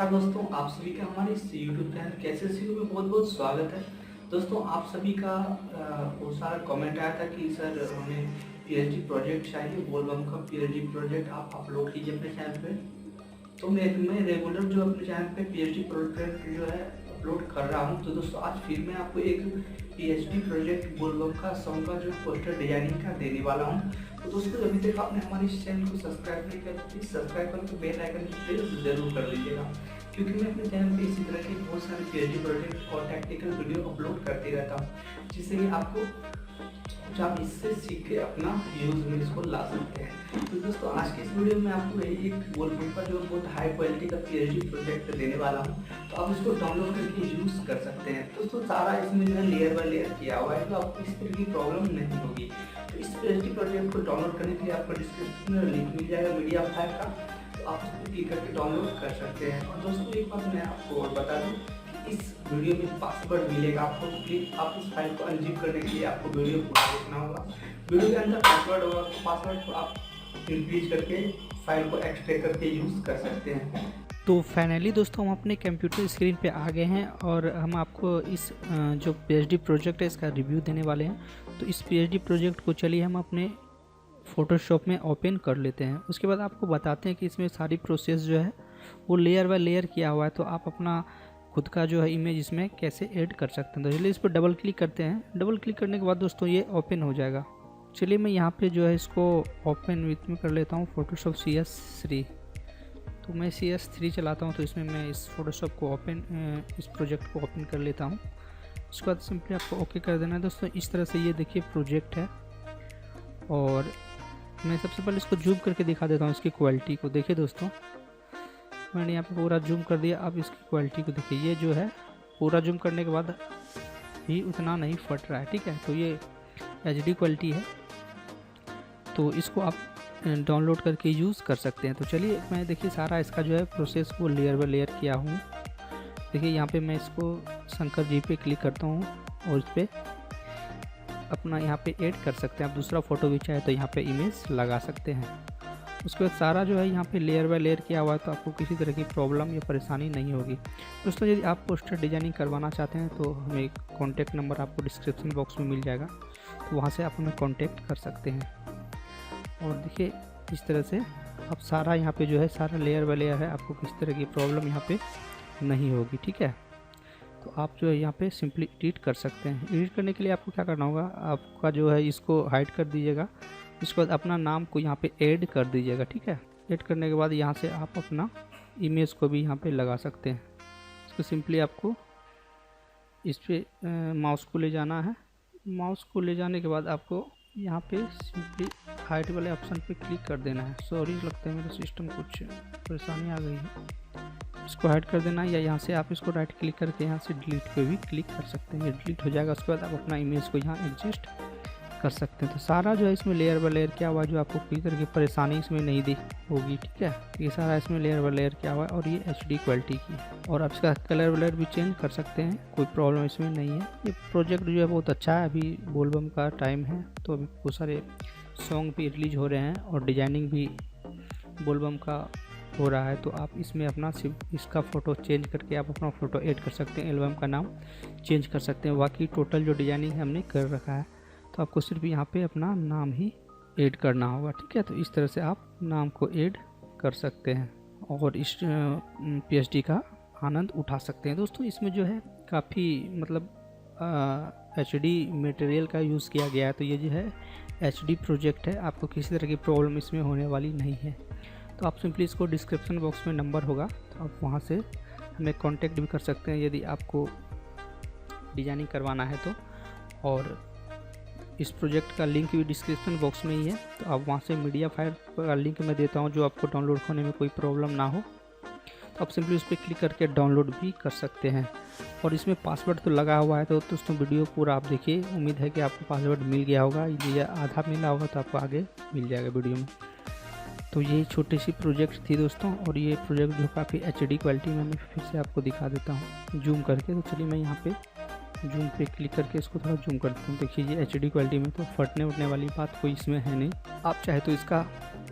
नमस्कार दोस्तों, आप सभी का हमारे इस यूट्यूब चैनल कैसे सीखो में बहुत बहुत स्वागत है। दोस्तों, आप सभी का बहुत सारा कमेंट आया था कि सर हमें पीएचडी प्रोजेक्ट चाहिए, बोलबम का पीएचडी प्रोजेक्ट आप अपलोड कीजिए अपने चैनल पे। तो मैं रेगुलर जो अपने चैनल पे पीएचडी प्रोजेक्ट जो है अपलोड कर रहा हूँ। तो दोस्तों, आज फिर मैं आपको एक पीएचडी प्रोजेक्ट बोलबम का सॉन्ग का जो पोस्टर डिजाइनिंग का देने वाला हूँ। तो दोस्तों, अभी तक आपने हमारे इस चैनल को सब्सक्राइब नहीं किया तो प्लीज़ सब्सक्राइब करके बेल आइकन प्रेस जरूर कर लीजिएगा, क्योंकि मैं अपने चैनल पे इसी तरह के बहुत सारे पीएचडी प्रोजेक्ट और टैक्टिकल वीडियो अपलोड करते रहता हूँ, जिससे कि आपको कुछ आप इससे सीख के अपना यूज में इसको ला सकते हैं। तो दोस्तों, आज के इस वीडियो में आपको एक बोलबम का जो बहुत हाई क्वालिटी का पीएचडी प्रोजेक्ट देने वाला हूँ। तो आप इसको डाउनलोड करके यूज कर सकते हैं। दोस्तों, सारा इसमें जो है लेयर बाय लेयर किया हुआ है, तो आपको इस तरह की प्रॉब्लम नहीं होगी। तो इस पीएचडी प्रोजेक्ट को डाउनलोड करने के लिए आपको डिस्क्रिप्शन में लिंक मिल जाएगा मीडिया फाइल का, तो आप उसको क्लिक करके डाउनलोड कर सकते हैं। और दोस्तों, एक बात मैं आपको और बता दूँ, इस वीडियो में पासवर्ड मिलेगा आपको। प्लीज आप इस फाइल को अनजिप करने के लिए आपको वीडियो पूरा देखना होगा। वीडियो के अंदर पासवर्ड होगा, तो पासवर्ड को आप इंक्रीज करके फाइल को एक्सट्रैक्ट करके यूज कर सकते हैं। तो फाइनली दोस्तों, हम अपने कंप्यूटर स्क्रीन पे आ गए हैं और हम आपको इस जो पीएचडी प्रोजेक्ट है इसका रिव्यू देने वाले हैं। तो इस पीएचडी प्रोजेक्ट को चलिए हम अपने फ़ोटोशॉप में ओपन कर लेते हैं। उसके बाद आपको बताते हैं कि इसमें सारी प्रोसेस जो है वो लेयर बाय लेयर किया हुआ है। तो आप अपना खुद का जो है इमेज इसमें कैसे ऐड कर सकते हैं। तो चलिए इस पर डबल क्लिक करते हैं। डबल क्लिक करने के बाद दोस्तों ये ओपन हो जाएगा। चलिए मैं यहाँ पे जो है इसको ओपन विथ में कर लेता हूँ फोटोशॉप CS3। तो मैं CS3 चलाता हूँ, तो इसमें मैं इस फोटोशॉप को इस प्रोजेक्ट को ओपन कर लेता हूँ। उसके बाद सिंपली आपको ओके कर देना है। दोस्तों, इस तरह से ये देखिए प्रोजेक्ट है और मैं सबसे पहले इसको जूम करके दिखा देता हूँ इसकी क्वालिटी को। देखिए दोस्तों, मैंने यहाँ पे पूरा जूम कर दिया। अब इसकी क्वालिटी को देखिए, ये जो है पूरा जूम करने के बाद भी उतना नहीं फट रहा है। ठीक है, तो ये HD क्वालिटी है, तो इसको आप डाउनलोड करके यूज़ कर सकते हैं। तो चलिए मैं देखिए सारा इसका जो है प्रोसेस को लेयर बाय लेयर किया हूँ। देखिए यहाँ पे मैं इसको शंकर जी पे क्लिक करता हूँ और इस पर अपना यहाँ पे ऐड कर सकते हैं। आप दूसरा फ़ोटो भी चाहे तो यहाँ पे इमेज लगा सकते हैं। उसके बाद सारा जो है यहाँ पे लेयर बाय लेयर किया हुआ है, तो आपको किसी तरह की प्रॉब्लम या परेशानी नहीं होगी। दोस्तों, यदि आप पोस्टर डिजाइनिंग करवाना चाहते हैं तो हमें कॉन्टैक्ट नंबर आपको डिस्क्रिप्शन बॉक्स में मिल जाएगा, तो वहाँ से आप हमें कॉन्टैक्ट कर सकते हैं। और देखिए इस तरह से अब सारा यहाँ पे जो है सारा लेयर बाय लेयर है, आपको किसी तरह की प्रॉब्लम यहाँ पे नहीं होगी। ठीक है, तो आप जो है यहाँ पे सिंपली एडिट कर सकते हैं। एडिट करने के लिए आपको क्या करना होगा, आपका जो है इसको हाइड कर दीजिएगा। इसके बाद अपना नाम को यहाँ पे ऐड कर दीजिएगा। ठीक है, ऐड करने के बाद यहाँ से आप अपना इमेज को भी यहाँ पे लगा सकते हैं। इसको सिंपली आपको इस पर माउस को ले जाना है। माउस को ले जाने के बाद आपको यहाँ पे सिंपली हाइड वाले ऑप्शन पे क्लिक कर देना है। सॉरी, लगता है मेरे सिस्टम कुछ परेशानी आ गई है। इसको हाइड कर देना है, या यहाँ से आप इसको राइट क्लिक करके यहाँ से डिलीट पे भी क्लिक कर सकते हैं। ये डिलीट हो जाएगा। उसके बाद आप अपना इमेज को यहाँ एडजस्ट कर सकते हैं। तो सारा जो है इसमें लेयर बाय लेयर किया हुआ है, जो आपको किसी तरह की परेशानी इसमें नहीं दी होगी। ठीक है, ये सारा इसमें लेयर बाय लेयर किया हुआ है और ये HD क्वालिटी की है। और आप इसका कलर वलर भी चेंज कर सकते हैं, कोई प्रॉब्लम इसमें नहीं है। ये प्रोजेक्ट जो है बहुत अच्छा है। अभी बोलबम का टाइम है, तो अभी बहुत सारे सॉन्ग भी रिलीज हो रहे हैं और डिजाइनिंग भी बोलबम का हो रहा है। तो आप इसमें अपना सिर्फ इसका फ़ोटो चेंज करके आप अपना फ़ोटो ऐड कर सकते हैं, एल्बम का नाम चेंज कर सकते हैं। बाकी टोटल जो डिजाइनिंग हमने कर रखा है, तो आपको सिर्फ यहाँ पे अपना नाम ही ऐड करना होगा। ठीक है, तो इस तरह से आप नाम को ऐड कर सकते हैं और इस पीएचडी का आनंद उठा सकते हैं। दोस्तों, इसमें जो है काफ़ी मतलब HD मटेरियल का यूज़ किया गया है। तो ये जो है HD प्रोजेक्ट है, आपको किसी तरह की प्रॉब्लम इसमें होने वाली नहीं है। तो आप सिंपली इसको डिस्क्रिप्शन बॉक्स में नंबर होगा, तो आप वहाँ से हमें कांटेक्ट भी कर सकते हैं यदि आपको डिजाइनिंग करवाना है तो। और इस प्रोजेक्ट का लिंक भी डिस्क्रिप्शन बॉक्स में ही है, तो आप वहाँ से मीडिया फाइल का लिंक मैं देता हूँ, जो आपको डाउनलोड होने में कोई प्रॉब्लम ना हो। तो आप सिंपली उस पर क्लिक करके डाउनलोड भी कर सकते हैं। और इसमें पासवर्ड तो लगा हुआ है, तो दोस्तों वीडियो पूरा आप देखिए। उम्मीद है कि आपको पासवर्ड मिल गया होगा, या आधा मिला होगा तो आपको आगे मिल जाएगा वीडियो में। तो ये छोटी सी प्रोजेक्ट थी दोस्तों, और ये प्रोजेक्ट जो काफ़ी HD क्वालिटी में मैं फिर से आपको दिखा देता हूँ जूम करके। तो चलिए मैं यहाँ पे जूम पे क्लिक करके इसको थोड़ा जूम करता हूँ। देखिए ये HD क्वालिटी में, तो फटने उठने वाली बात कोई इसमें है नहीं। आप चाहे तो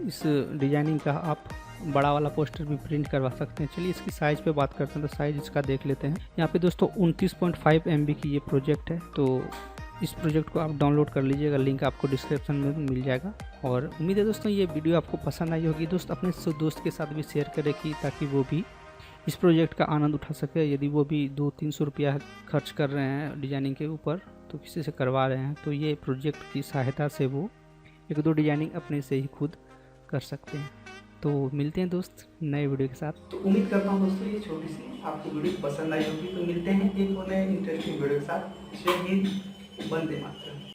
इस डिजाइनिंग का आप बड़ा वाला पोस्टर भी प्रिंट करवा सकते हैं। चलिए इसकी साइज़ पे बात करते हैं, तो साइज़ इसका देख लेते हैं। यहाँ पे दोस्तों 29.5 MB की ये प्रोजेक्ट है। तो इस प्रोजेक्ट को आप डाउनलोड कर लीजिएगा, लिंक आपको डिस्क्रिप्शन में मिल जाएगा। और उम्मीद है दोस्तों ये वीडियो आपको पसंद आई होगी। दोस्त अपने दोस्त के साथ भी शेयर करें कि ताकि वो भी इस प्रोजेक्ट का आनंद उठा सके। यदि वो भी 200-300 रुपया खर्च कर रहे हैं डिजाइनिंग के ऊपर, तो किसी से करवा रहे हैं, तो ये प्रोजेक्ट की सहायता से वो 1-2 डिजाइनिंग अपने से ही खुद कर सकते हैं। तो मिलते हैं दोस्त नए वीडियो के साथ। तो उम्मीद करता हूँ दोस्तों ये छोटी सी आपको वीडियो पसंद आई होगी। तो मिलते हैं एक और नए इंटरेस्टिंग वीडियो के साथ। जय हिंद, वंदे मातरम।